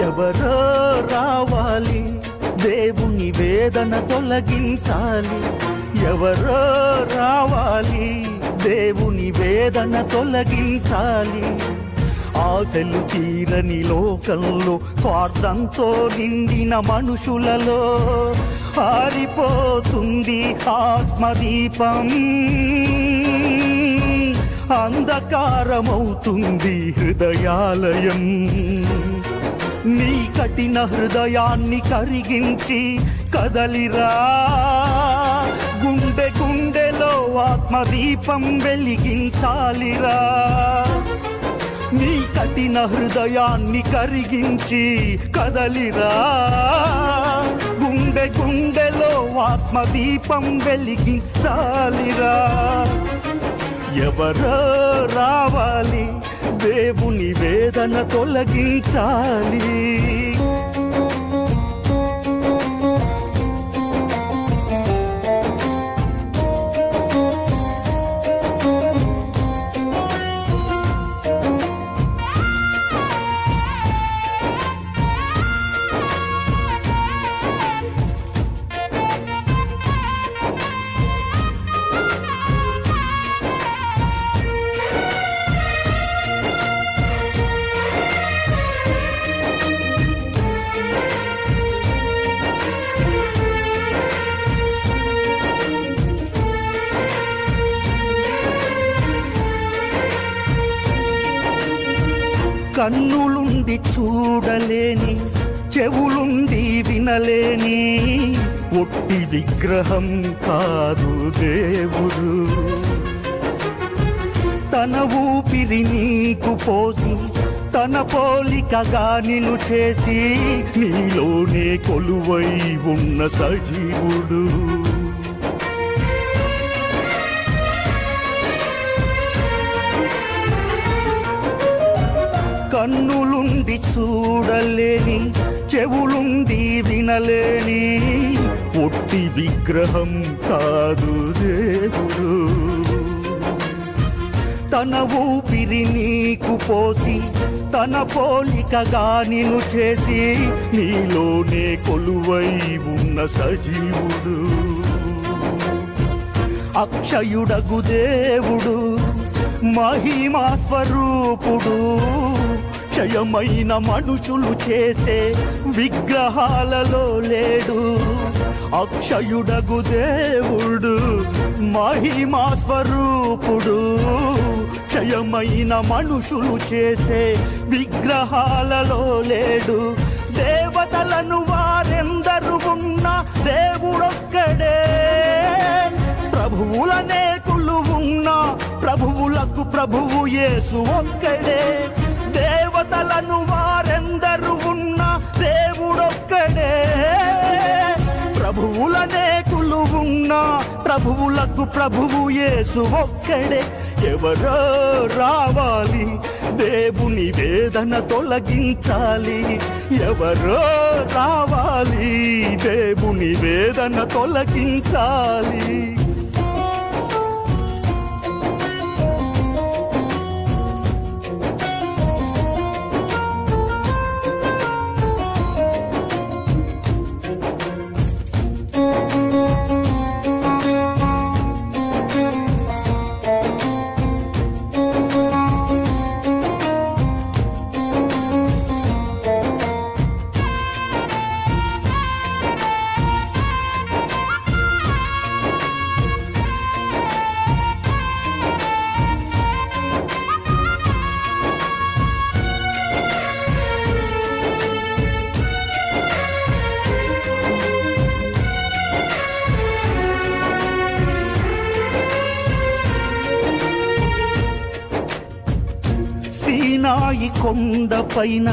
ఎవరో రావాలి దేవుని వేదన తొలగించాలి. ఎవరో రావాలి దేవుని వేదన తొలగించాలి. ఆశలు తీరని లోకంలో స్వార్థంతో నిండిన మనుషులలో ఆరిపోతుంది ఆత్మదీపం. అంధకారమవుతుంది హృదయాలయం. నీ కఠిన హృదయాన్ని కరిగించి కదలిరా. గుండె గుండెలో ఆత్మదీపం వెలిగించాలిరా. నీ కఠిన హృదయాన్ని కరిగించి కదలిరా. గుండె గుండెలో ఆత్మదీపం వెలిగించాలిరా. ఎవరో రావాలి దేవుని వేదన తొలగించాలి. కన్నులుండి చూడలేని, చెవులుండి వినలేని ఒట్టి విగ్రహం కాదు దేవుడు. తన ఊపిరి నీకు పోసి తన పోలికగా నిన్ను చేసి నీలోనే కొలువై ఉన్న సజీవుడు. కన్నులుండి చూడలేని, చెవులుండి వినలేని ఒట్టి విగ్రహం కాదు దేవుడు. తన ఊపిరి నీకు పోసి తన పోలికగా నిన్ను చేసి నీలోనే కొలువై ఉన్న సజీవుడు. అక్షయుడగు దేవుడు, మహిమా స్వరూపుడు, క్షయమైన మనుషులు చేసే విగ్రహాలలో లేడు. అక్షయుడగు దేవుడు, మహిమా స్వరూపుడు, క్షయమైన మనుషులు చేసే విగ్రహాలలో లేడు. దేవతలను వారెందరు ఉన్న దేవుడొక్కడే. ప్రభువులనే కొలువున్న ప్రభువులకు ప్రభువు యేసు ఒక్కడే. దేవతలను వారెందరు ఉన్న దేవుడొక్కడే. ప్రభువులనే కొలువున్న ప్రభువులకు ప్రభువు యేసు ఒక్కడే. ఎవరో రావాలి దేవుని వేదన తొలగించాలి. ఎవరో రావాలి దేవుని వేదన తొలగించాలి. సీనాయి కొండ పైన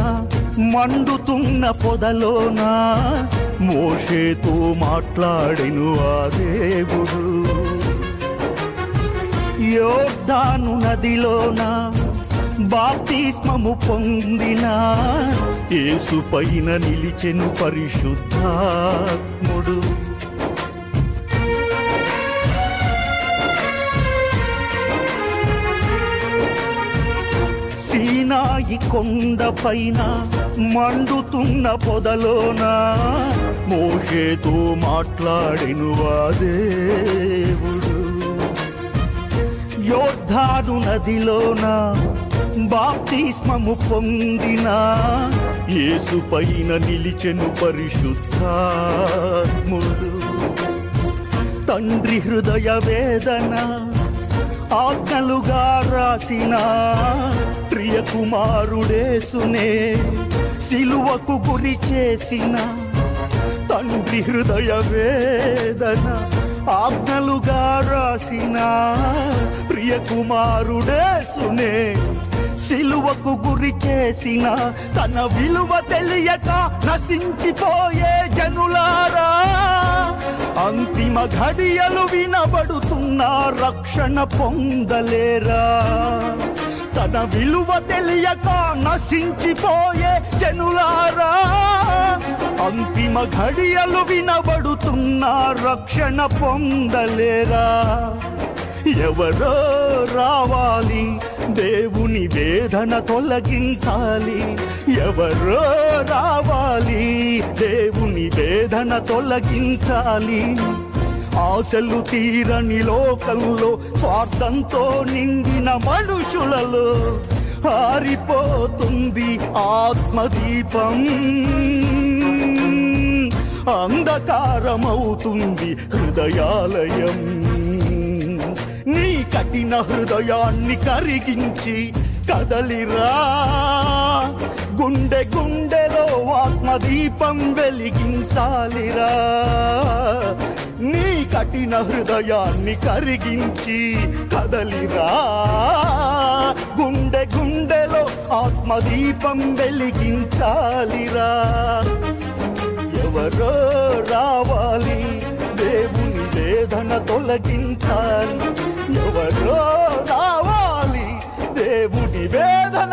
మండుతున్న పొదలోన మోషేతో మాట్లాడెను ఆ దేవుడు. యోర్దాను నదిలోన బాప్తిస్మము పొందిన యేసు పైన నిలిచెను పరిశుద్ధాత్ముడు. సీనాయి సీనాయి కొండపైన మండుతున్న పొదలోన మోషేతో మాట్లాడెను ఆ దేవుడు. యోర్దాను నదిలోన బాప్తిస్మము పొందిన యేసు పైన నిలిచెను పరిశుద్ధాత్ముడు. తండ్రి హృదయ వేదన ఆజ్ఞలుగా రాసిన ప్రియ కుమారుడేసునే సిలువకు గురి చేసిన, తండ్రి హృదయ వేదన ఆజ్ఞలుగా రాసిన ప్రియ కుమారుడేసునే సిలువకు గురి చేసిన, తన విలువ తెలియక నశించిపోయే జనులారా, అంతిమ ఘడియలు వినబడుతున్న రక్షణ పొందలేరా? తన విలువ తెలియక నశించిపోయే జనులారా, అంతిమ ఘడియలు వినబడుతున్న రక్షణ పొందలేరా? ఎవరో రావాలి, దేవుని వేదన తొలగించాలి. ఎవరో రావాలి, దేవుని వేదన తొలగించాలి. ఆశలు తీరని లోకంలో స్వార్థంతో నిండిన మనుషులలో ఆరిపోతుంది ఆత్మదీపం. అంధకారమవుతుంది హృదయాలయం. నీ కఠిన హృదయాన్ని కరిగించి కదలిరా, గుండె గుండెలో ఆత్మదీపం వెలిగించాలిరా. నీ కఠిన హృదయాన్ని కరిగించి కదలిరా, గుండె గుండెలో ఆత్మదీపం వెలిగించాలిరా. ఎవరో రావాలి, దేవుని వేదన తొలగించాలి. ఎవరో రావాలి, దేవుని వేదన